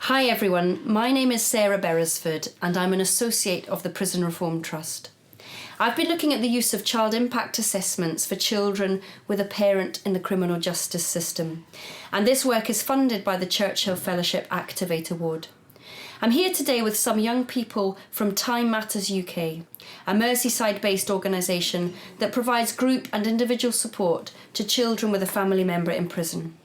Hi everyone, my name is Sarah Beresford and I'm an associate of the Prison Reform Trust. I've been looking at the use of child impact assessments for children with a parent in the criminal justice system, and this work is funded by the Churchill Fellowship Activate Award. I'm here today with some young people from Time Matters UK, a Merseyside-based organisation that provides group and individual support to children with a family member in prison.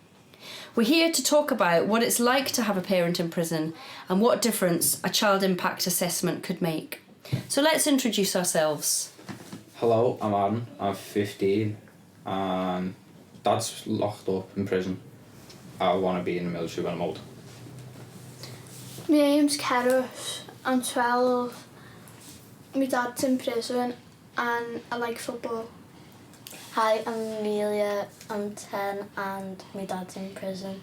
We're here to talk about what it's like to have a parent in prison and what difference a child impact assessment could make. So let's introduce ourselves. Hello, I'm Aaron, I'm 15 and Dad's locked up in prison. I want to be in the military when I'm old. My name's Keros, I'm 12, my dad's in prison and I like football. Hi, I'm Amelia, I'm 10 and my dad's in prison.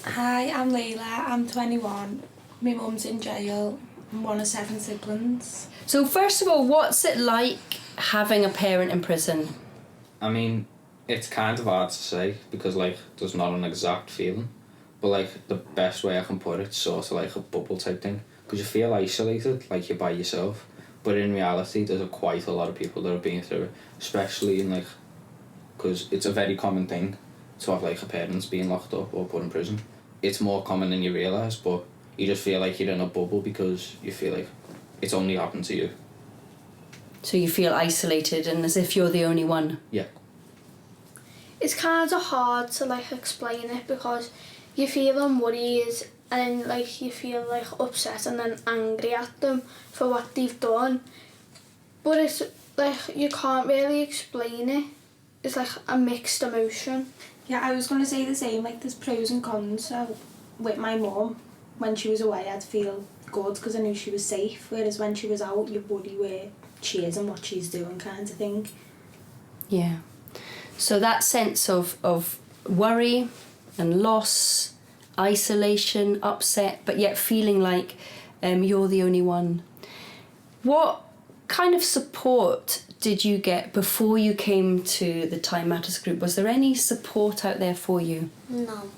Hi, I'm Layla, I'm 21. My mum's in jail. I'm one of 7 siblings. So first of all, what's it like having a parent in prison? I mean, it's kind of hard to say because there's not an exact feeling, but the best way I can put it's sort of like a bubble type thing because you feel isolated, like you're by yourself, but in reality there's quite a lot of people that have been through it, especially in because it's a very common thing to have a parents being locked up or put in prison. It's more common than you realise, but you just feel like you're in a bubble because you feel like it's only happened to you. So you feel isolated and as if you're the only one? Yeah. It's kind of hard to explain it because you feel them worried and you feel upset and then angry at them for what they've done. But it's you can't really explain it. It's a mixed emotion. Yeah, I was going to say the same, there's pros and cons. So with my mum, when she was away I'd feel good because I knew she was safe, whereas when she was out you worry where she is and what she's doing kind of thing. Yeah. So that sense of worry and loss, isolation, upset, but yet feeling like you're the only one. What kind of support did you get before you came to the Time Matters group? Was there any support out there for you? No.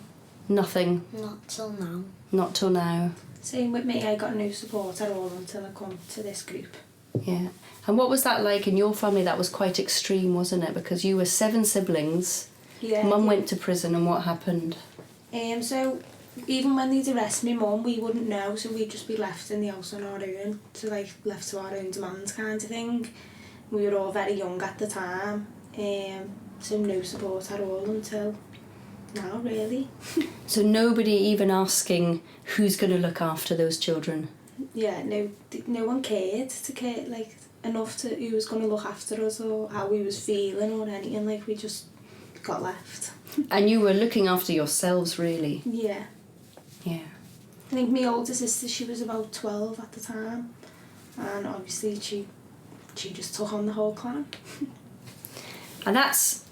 Nothing? Not till now. Not till now. Same with me, I got no support at all until I come to this group. Yeah. And what was that like in your family? That was quite extreme, wasn't it? Because you were 7 siblings. Yeah. Mum went to prison and what happened? So even when they'd arrest my mum, we wouldn't know, so we'd just be left in the house on our own, so left to our own demands kind of thing. We were all very young at the time, so no support at all until now, really. So nobody even asking who's going to look after those children? Yeah, no one cared to care enough to who was going to look after us or how we was feeling or anything. We just got left. And you were looking after yourselves, really? Yeah. Yeah. I think my older sister, she was about 12 at the time, and obviously she just took on the whole clan. And that's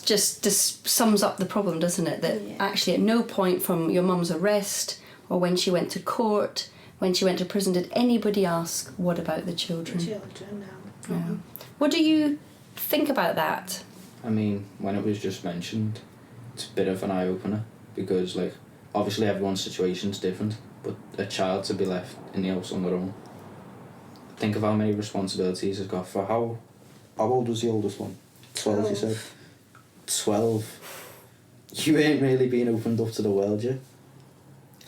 just sums up the problem, doesn't it? That actually at no point from your mum's arrest or when she went to court, when she went to prison, did anybody ask, what about the children? No. No. What do you think about that? I mean, when it was just mentioned, it's a bit of an eye-opener because obviously everyone's situation's different, but a child to be left in the house on their own. Think of how many responsibilities it's got for how old was the oldest one? 12 you said? 12. You ain't really being opened up to the world yet.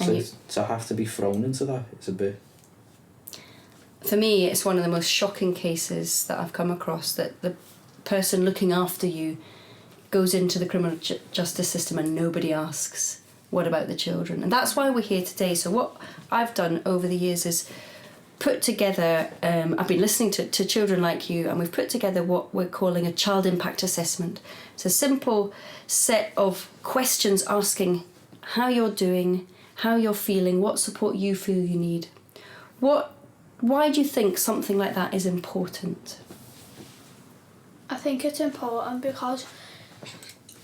So to have to be thrown into that, it's a bit... For me, it's one of the most shocking cases that I've come across, that the person looking after you goes into the criminal justice system and nobody asks, what about the children? And that's why we're here today. So what I've done over the years is put together, I've been listening to children like you, and we've put together what we're calling a child impact assessment. It's a simple set of questions asking how you're doing, how you're feeling, what support you feel you need. Why do you think something like that is important? I think it's important because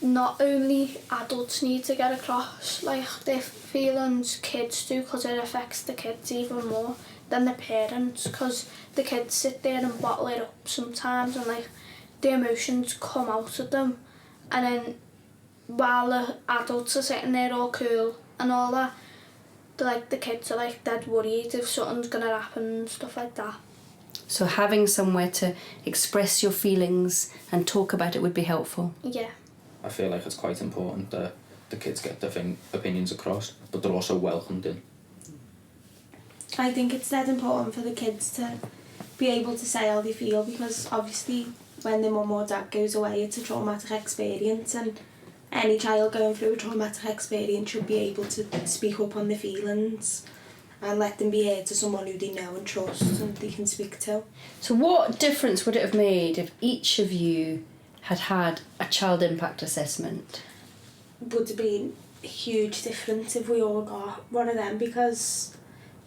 not only adults need to get across their feelings, kids do, because it affects the kids even more than the parents, because the kids sit there and bottle it up sometimes and the emotions come out of them, and then while the adults are sitting there all cool and all that, the kids are like dead worried if something's gonna happen and stuff like that. So having somewhere to express your feelings and talk about it would be helpful. Yeah. I feel like it's quite important that the kids get their opinions across, but they're also welcomed in. I think it's dead important for the kids to be able to say how they feel, because obviously when their mum or dad goes away, it's a traumatic experience, and any child going through a traumatic experience should be able to speak up on their feelings and let them be heard to someone who they know and trust and they can speak to. So what difference would it have made if each of you had had a child impact assessment? Would have been a huge difference if we all got one of them, because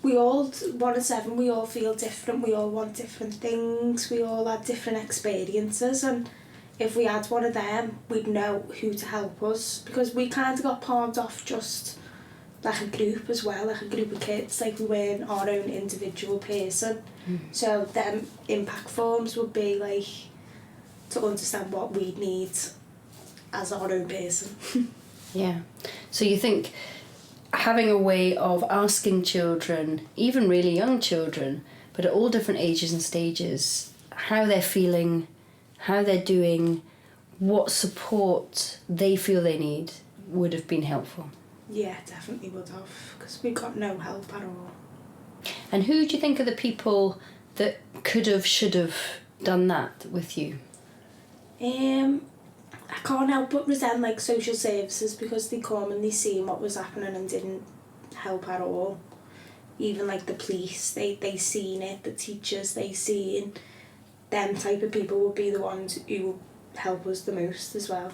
we all, 1 of 7, we all feel different, we all want different things, we all had different experiences, and if we had one of them, we'd know who to help us, because we kind of got palmed off just like a group as well, like a group of kids, like we weren't our own individual person. So them impact forms would be like to understand what we need as our own person. Yeah. So you think having a way of asking children, even really young children, but at all different ages and stages, how they're feeling, how they're doing, what support they feel they need would have been helpful. Yeah, definitely would have, because we got no help at all. And who do you think are the people that could have, should have done that with you? I can't help but resent like social services, because they come and they seen what was happening and didn't help at all. Even like the police, they seen it, the teachers, they seen. Them type of people would be the ones who help us the most as well.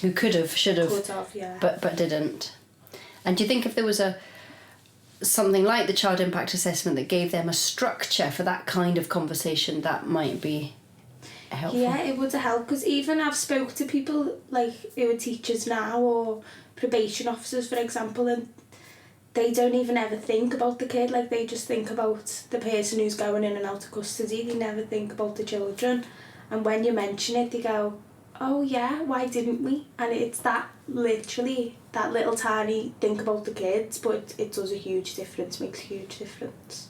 Who could have, should have, Yeah. but didn't. And do you think if there was something like the child impact assessment that gave them a structure for that kind of conversation, that might be helpful? Yeah, it would have helped, because even I've spoke to people like who are teachers now or probation officers, for example, and they don't even ever think about the kid, like they just think about the person who's going in and out of custody. They never think about the children, and when you mention it they go, oh yeah, why didn't we? And it's that literally that little tiny think about the kids, but it does a huge difference, makes a huge difference.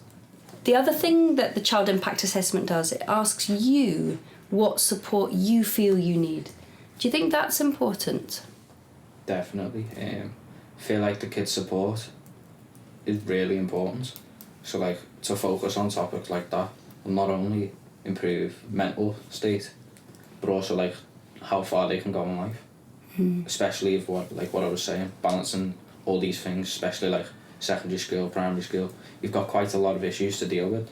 The other thing that the child impact assessment does, it asks you what support you feel you need. Do you think that's important? Definitely. I feel like the kids' support is really important. So like to focus on topics like that will not only improve mental state, but also like how far they can go in life. Especially if what I was saying, balancing all these things, especially like secondary school, primary school, you've got quite a lot of issues to deal with.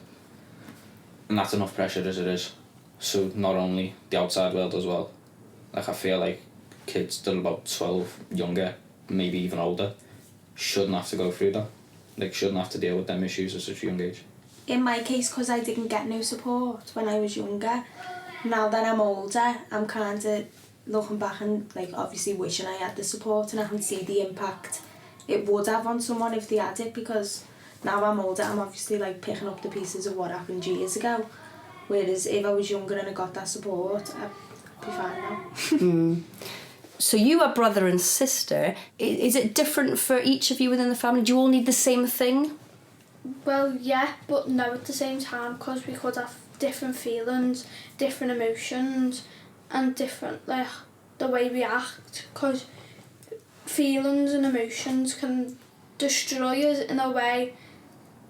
And that's enough pressure as it is. So not only the outside world as well. Like I feel like kids that are about 12, younger, maybe even older, shouldn't have to go through that. Like shouldn't have to deal with them issues at such a young age. In my case, because I didn't get no support when I was younger, now that I'm older, I'm kind of looking back and like obviously wishing I had the support, and I can see the impact it would have on someone if they had it, because now I'm older, I'm obviously like picking up the pieces of what happened years ago, whereas if I was younger and I got that support, I'd be fine now. So you are brother and sister. Is it different for each of you within the family? Do you all need the same thing? Well, yeah, but no at the same time, because we could have different feelings, different emotions, and different, like, the way we act, because feelings and emotions can destroy us in a way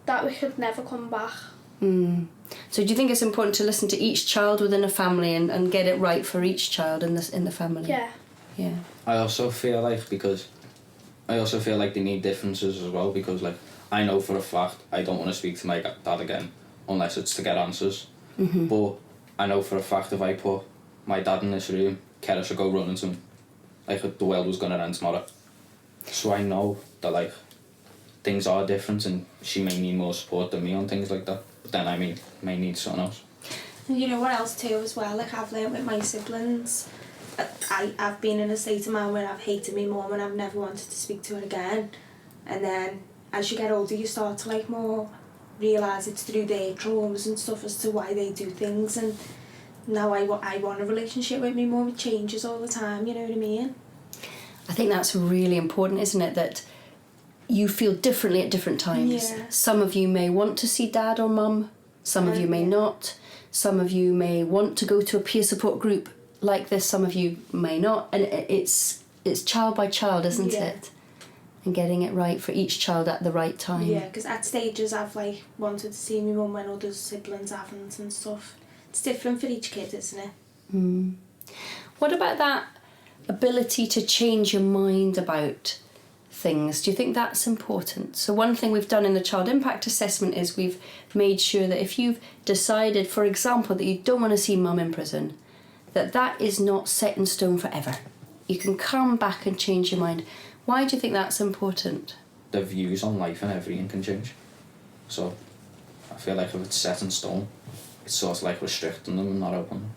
that we could never come back. So do you think it's important to listen to each child within a family and get it right for each child in the family? Yeah. Yeah. I also feel like they need differences as well, because like I know for a fact I don't want to speak to my dad again unless it's to get answers. But I know for a fact if I put my dad in this room, Kera should go running to him. Like the world was going to end tomorrow. So I know that like things are different and she may need more support than me on things like that. But then I may need something else. And you know what else too as well, like I've learnt with my siblings, I've been in a state of mind where I've hated my mum and I've never wanted to speak to her again. And then as you get older you start to like more realise it's through their traumas and stuff as to why they do things, and now I want a relationship with my mum. It changes all the time, you know what I mean? I think that's really important, isn't it? That you feel differently at different times. Yeah. Some of you may want to see dad or mum, some of you may not. Some of you may want to go to a peer support group like this, some of you may not. And it's child by child, isn't it? And getting it right for each child at the right time. Yeah, because at stages I've like wanted to see my mum when other siblings haven't and stuff. It's different for each kid, isn't it? Mm. What about that ability to change your mind about things? Do you think that's important? So one thing we've done in the child impact assessment is we've made sure that if you've decided, for example, that you don't want to see mum in prison, that is not set in stone forever. You can come back and change your mind. Why do you think that's important? The views on life and everything can change. So I feel like if it's set in stone, it's sort of like restricting them and not opening them.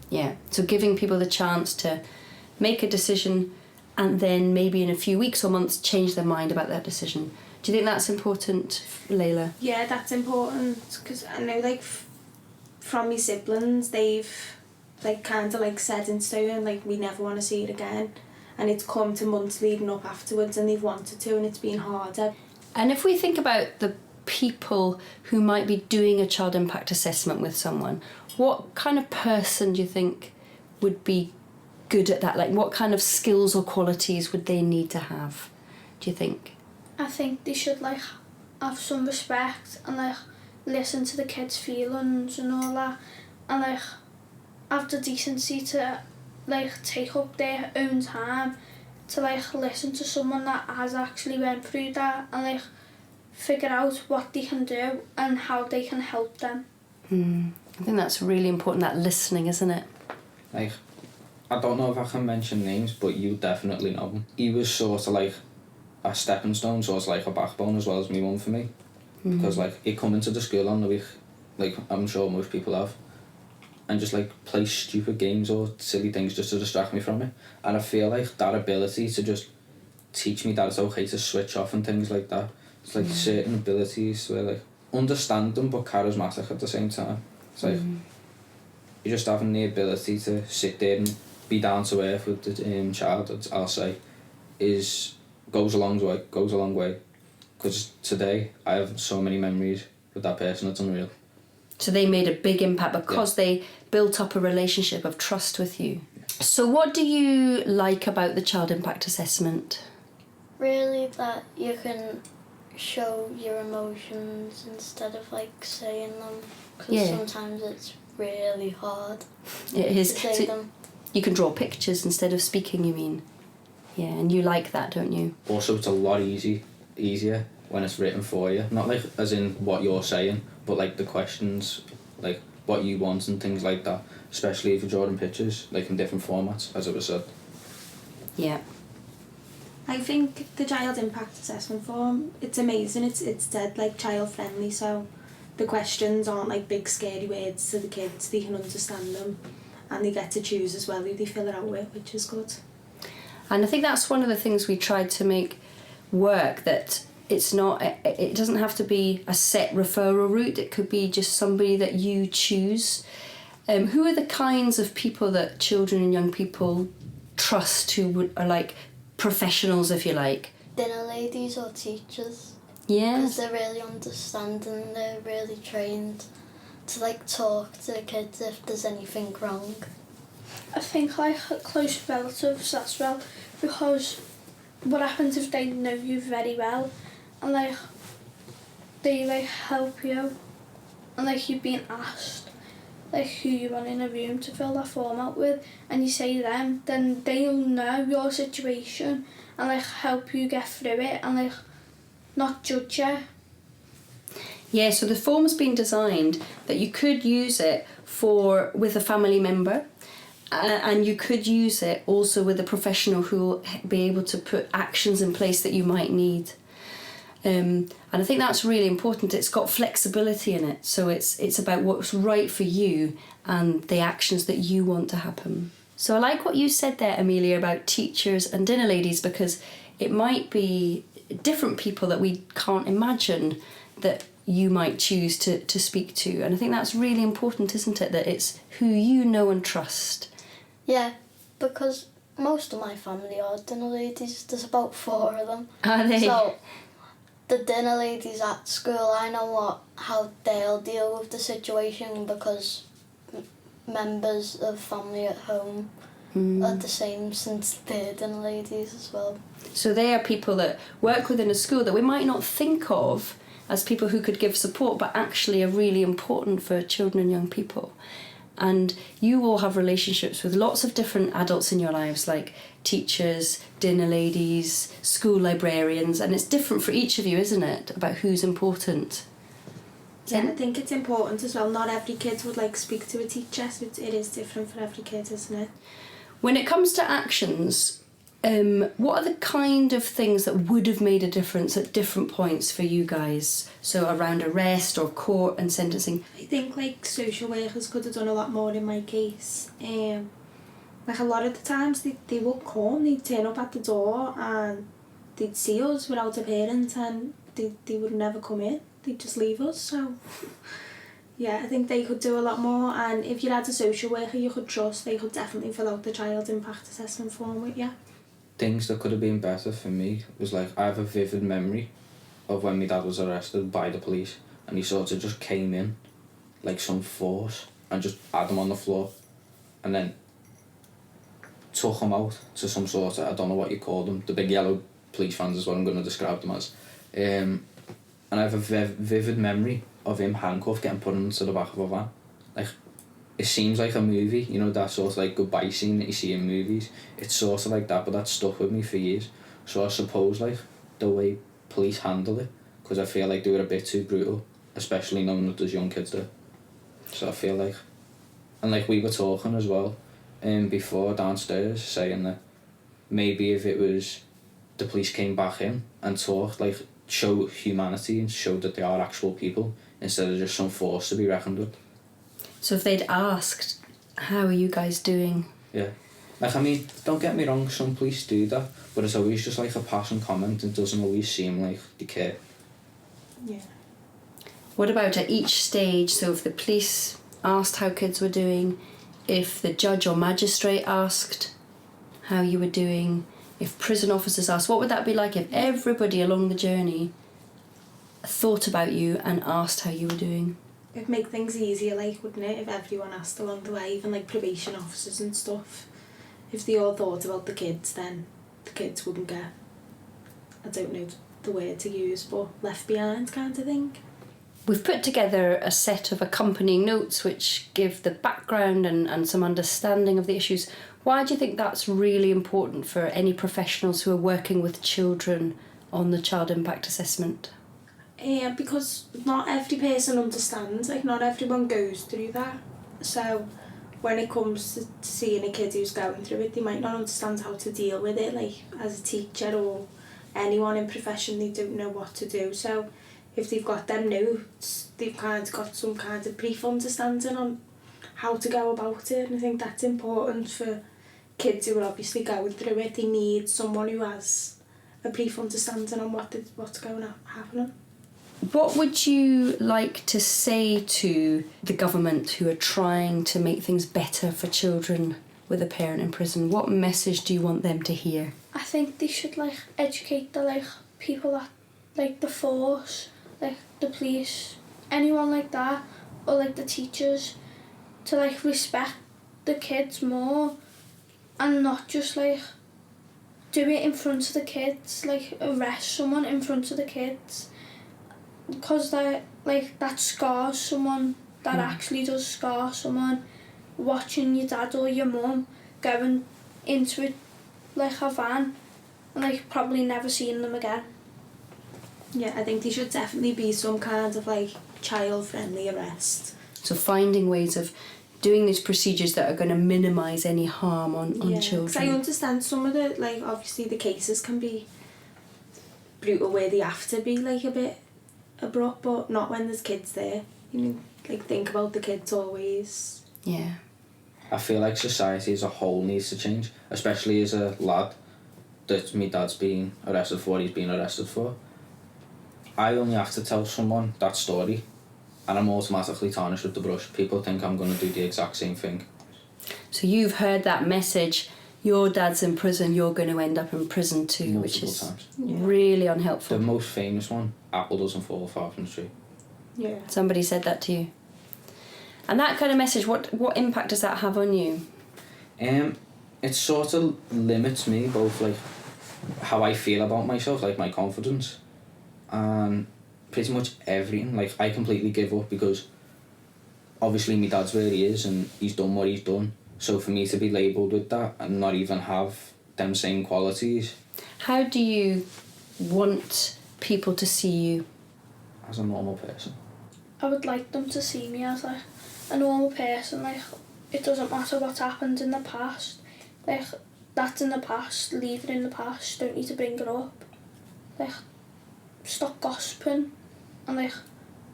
Yeah, so giving people the chance to make a decision and then maybe in a few weeks or months change their mind about that decision. Do you think that's important, Layla? Yeah, that's important because I know like from my siblings they've like kind of like set in stone like we never want to see it again, and it's come to months leading up afterwards and they've wanted to and it's been harder. And if we think about the people who might be doing a child impact assessment with someone, what kind of person do you think would be good at that? Like what kind of skills or qualities would they need to have, do you think? I think they should like have some respect and like listen to the kids' feelings and all that, and like have the decency to like take up their own time to like listen to someone that has actually went through that and like figure out what they can do and how they can help them. I think that's really important, that listening, isn't it? Like, I don't know if I can mention names, but you definitely know him. He was sort of like a stepping stone, sort of like a backbone as well as me mum for me. Because like he'd come into the school on the week, like I'm sure most people have, and just like play stupid games or silly things just to distract me from it. And I feel like that ability to just teach me that it's okay to switch off and things like that. It's like certain abilities where like understand them but charismatic at the same time. It's like you're just having the ability to sit there and be down to earth with the child, I'll say, goes a long way. Because today I have so many memories with that person, it's unreal. So they made a big impact because they built up a relationship of trust with you. So what do you like about the child impact assessment? Really that you can show your emotions instead of like saying them, because sometimes it's really hard It is. to say them. You can draw pictures instead of speaking, you mean? Yeah, and you like that, don't you? Also, it's a lot easier when it's written for you. Not like as in what you're saying, but like the questions, like what you want and things like that. Especially if you're drawing pictures, like in different formats, as it was said. Yeah. I think the child impact assessment form, it's amazing. It's dead like child friendly, so the questions aren't like big scary words to the kids. They can understand them, and they get to choose as well who they fill it out with, which is good. And I think that's one of the things we tried to make work, that it doesn't have to be a set referral route. It could be just somebody that you choose. Who are the kinds of people that children and young people trust who are like professionals, if you like? Dinner ladies or teachers. Yes. Because they're really understanding, they're really trained to like talk to the kids if there's anything wrong. I think like close relatives as well, because what happens if they know you very well and like they like help you and like you've been asked like who you want in a room to fill that form out with and you say them, then they'll know your situation and like help you get through it and like not judge you. Yeah, so the form's been designed that you could use it with a family member, and you could use it also with a professional who will be able to put actions in place that you might need. And I think that's really important. It's got flexibility in it, so it's about what's right for you and the actions that you want to happen. So I like what you said there, Amelia, about teachers and dinner ladies, because it might be different people that we can't imagine that you might choose to speak to. And I think that's really important, isn't it? That it's who you know and trust. Yeah, because most of my family are dinner ladies. There's about 4 of them. Are they? So the dinner ladies at school, I know how they'll deal with the situation because members of family at home are the same since they're dinner ladies as well. So they are people that work within a school that we might not think of as people who could give support, but actually are really important for children and young people. And you all have relationships with lots of different adults in your lives, like teachers, dinner ladies, school librarians, and it's different for each of you, isn't it, about who's important? Yeah, I think it's important as well. Not every kid would like speak to a teacher, so it is different for every kid, isn't it? When it comes to actions, what are the kind of things that would have made a difference at different points for you guys? So around arrest or court and sentencing? I think like social workers could have done a lot more in my case. Like a lot of the times they would come, they'd turn up at the door and they'd see us without a parent and they would never come in. They'd just leave us. So yeah, I think they could do a lot more, and if you had a social worker you could trust, they could definitely fill out the child impact assessment form with you. Things that could have been better for me was like, I have a vivid memory of when my dad was arrested by the police and he sort of just came in like some force and just had him on the floor and then took him out to some sort of, I don't know what you call them, the big yellow police vans is what I'm going to describe them as. And I have a vivid memory of him handcuffed getting put into the back of a van. Like, it seems like a movie, you know, that sort of like goodbye scene that you see in movies. It's sort of like that, but that stuck with me for years. So I suppose like the way police handle it, because I feel like they were a bit too brutal, especially knowing that there's young kids there. So I feel like, and like we were talking as well before downstairs, saying that maybe if it was the police came back in and talked, like show humanity and show that they are actual people instead of just some force to be reckoned with. So if they'd asked, how are you guys doing? Yeah. Like, I mean, don't get me wrong, some police do that, but it's always just like a passing comment and doesn't always seem like they care. Yeah. What about at each stage? So if the police asked how kids were doing, if the judge or magistrate asked how you were doing, if prison officers asked, what would that be like if everybody along the journey thought about you and asked how you were doing? It'd make things easier, like, wouldn't it, if everyone asked along the way, even like probation officers and stuff. If they all thought about the kids, then the kids wouldn't get, I don't know the word to use, but left behind kind of thing. We've put together a set of accompanying notes which give the background and some understanding of the issues. Why do you think that's really important for any professionals who are working with children on the child impact assessment? Because not every person understands, like not everyone goes through that. So when it comes to seeing a kid who's going through it, they might not understand how to deal with it, like as a teacher or anyone in profession, they don't know what to do. So if they've got them notes, they've kind of got some kind of brief understanding on how to go about it, and I think that's important for kids who are obviously going through it. They need someone who has a brief understanding on what's going to happen. What would you like to say to the government who are trying to make things better for children with a parent in prison? What message do you want them to hear? I think they should like educate the like people that like the force, like the police, anyone like that, or like the teachers, to like respect the kids more and not just like do it in front of the kids, like arrest someone in front of the kids. Because that scars someone, that actually does scar someone, watching your dad or your mum going into it like a van and like probably never seeing them again. Yeah, I think there should definitely be some kind of like child-friendly arrest. So finding ways of doing these procedures that are going to minimise any harm on children. Because I understand some of the, like obviously the cases can be brutal where they have to be like a bit abrupt, but not when there's kids there. You know, like think about the kids always. Yeah. I feel like society as a whole needs to change, especially as a lad that my dad's been arrested for, he's been arrested for. I only have to tell someone that story and I'm automatically tarnished with the brush. People think I'm going to do the exact same thing. So you've heard that message, your dad's in prison, you're going to end up in prison too, which Multiple is times. really unhelpful. The most famous one, apple doesn't fall far from the tree. Yeah. Somebody said that to you. And that kind of message, what impact does that have on you? It sort of limits me, both like how I feel about myself, like my confidence, and pretty much everything. Like, I completely give up because obviously my dad's where he is and he's done what he's done. So for me to be labelled with that and not even have them same qualities. How do you want people to see you? As a normal person. I would like them to see me as like a normal person. Like, it doesn't matter what's happened in the past. Like, that's in the past, leave it in the past, don't need to bring it up. Like, stop gossiping and like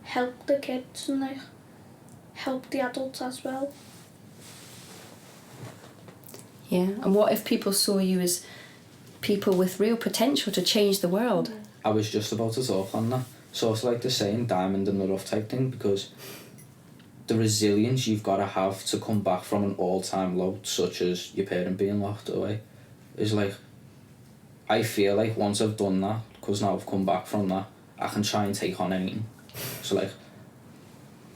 help the kids and like help the adults as well. Yeah, and what if people saw you as people with real potential to change the world? I was just about to talk on that. Sort of like the saying, diamond in the rough type thing, because the resilience you've got to have to come back from an all-time low, such as your parent being locked away, is like, I feel like once I've done that, because now I've come back from that, I can try and take on anything. So like,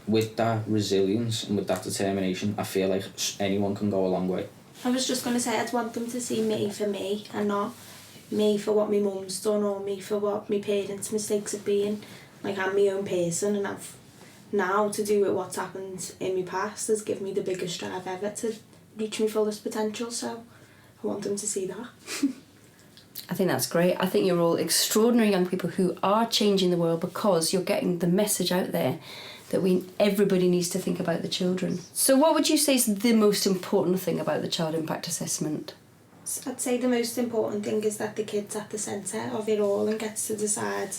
with that resilience and with that determination, I feel like anyone can go a long way. I was just going to say I'd want them to see me for me and not me for what my mum's done or me for what my parents' mistakes have been. Like, I'm my own person, and I've now to do with what's happened in my past has given me the biggest drive ever to reach my fullest potential, so I want them to see that. I think that's great. I think you're all extraordinary young people who are changing the world because you're getting the message out there that everybody needs to think about the children. So what would you say is the most important thing about the Child Impact Assessment? I'd say the most important thing is that the kid's at the centre of it all and gets to decide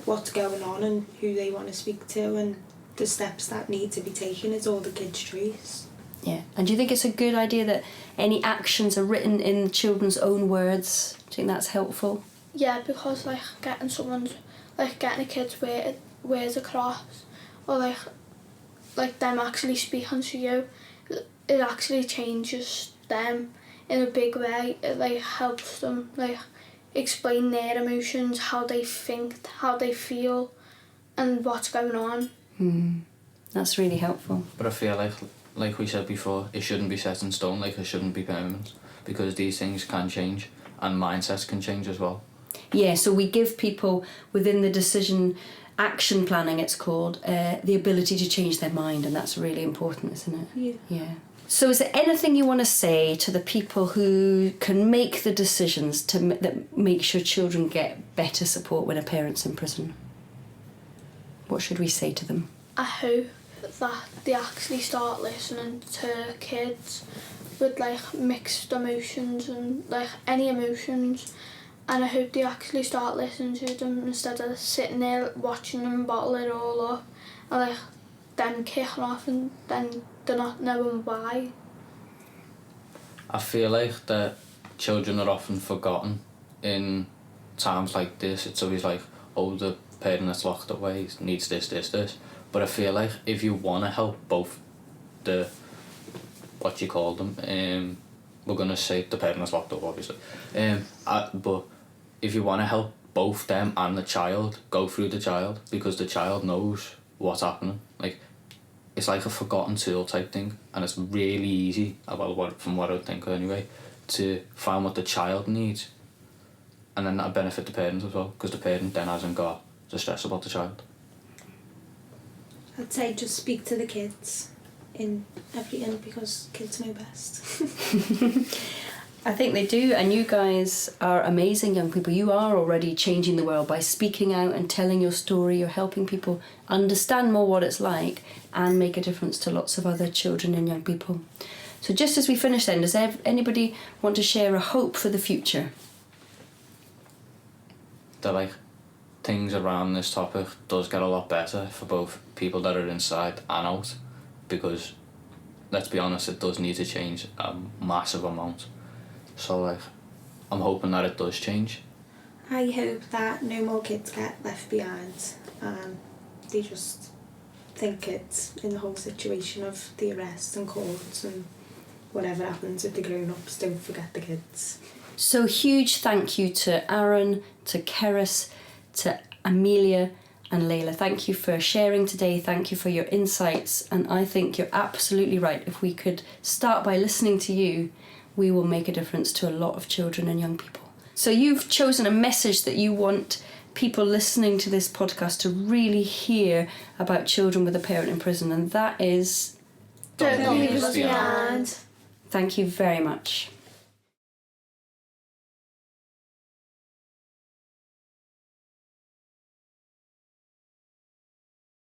what's going on and who they want to speak to, and the steps that need to be taken is all the kid's choice. Yeah, and do you think it's a good idea that any actions are written in children's own words? Do you think that's helpful? Yeah, because like getting a kid's words across, or like them actually speaking to you, it actually changes them in a big way. It like helps them like explain their emotions, how they think, how they feel, and what's going on. That's really helpful. But I feel like we said before, it shouldn't be set in stone, like it shouldn't be permanent, because these things can change and mindsets can change as well. Yeah, so we give people within the decision action planning, it's called, the ability to change their mind, and that's really important, isn't it? Yeah. So is there anything you want to say to the people who can make the decisions that make sure children get better support when a parent's in prison? What should we say to them? I hope that they actually start listening to kids with like mixed emotions and like any emotions, and I hope they actually start listening to them instead of sitting there watching them bottle it all up and like then kicking off and then they're not knowing why. I feel like that children are often forgotten in times like this. It's always like, oh, the parent that's locked away needs this. But I feel like if you want to help both the, what you call them, we're going to say the parent that's locked up, obviously. But if you want to help both them and the child, go through the child, because the child knows what's happening. Like, it's like a forgotten tool type thing, and it's really easy, from what I think anyway, to find what the child needs, and then that'll benefit the parent as well, because the parent then hasn't got the stress about the child. I'd say just speak to the kids in everything, because kids know best. I think they do, and you guys are amazing young people. You are already changing the world by speaking out and telling your story. You're helping people understand more what it's like and make a difference to lots of other children and young people. So just as we finish then, does anybody want to share a hope for the future? That like things around this topic does get a lot better for both people that are inside and out, because let's be honest, it does need to change a massive amount. So like, I'm hoping that it does change. I hope that no more kids get left behind, and they just think it's in the whole situation of the arrest and courts and whatever happens with the grown-ups, don't forget the kids. So huge thank you to Aaron, to Keris, to Amelia and Layla. Thank you for sharing today. Thank you for your insights. And I think you're absolutely right. If we could start by listening to you, we will make a difference to a lot of children and young people. So you've chosen a message that you want people listening to this podcast to really hear about children with a parent in prison, and that is... Don't leave us behind. Thank you very much.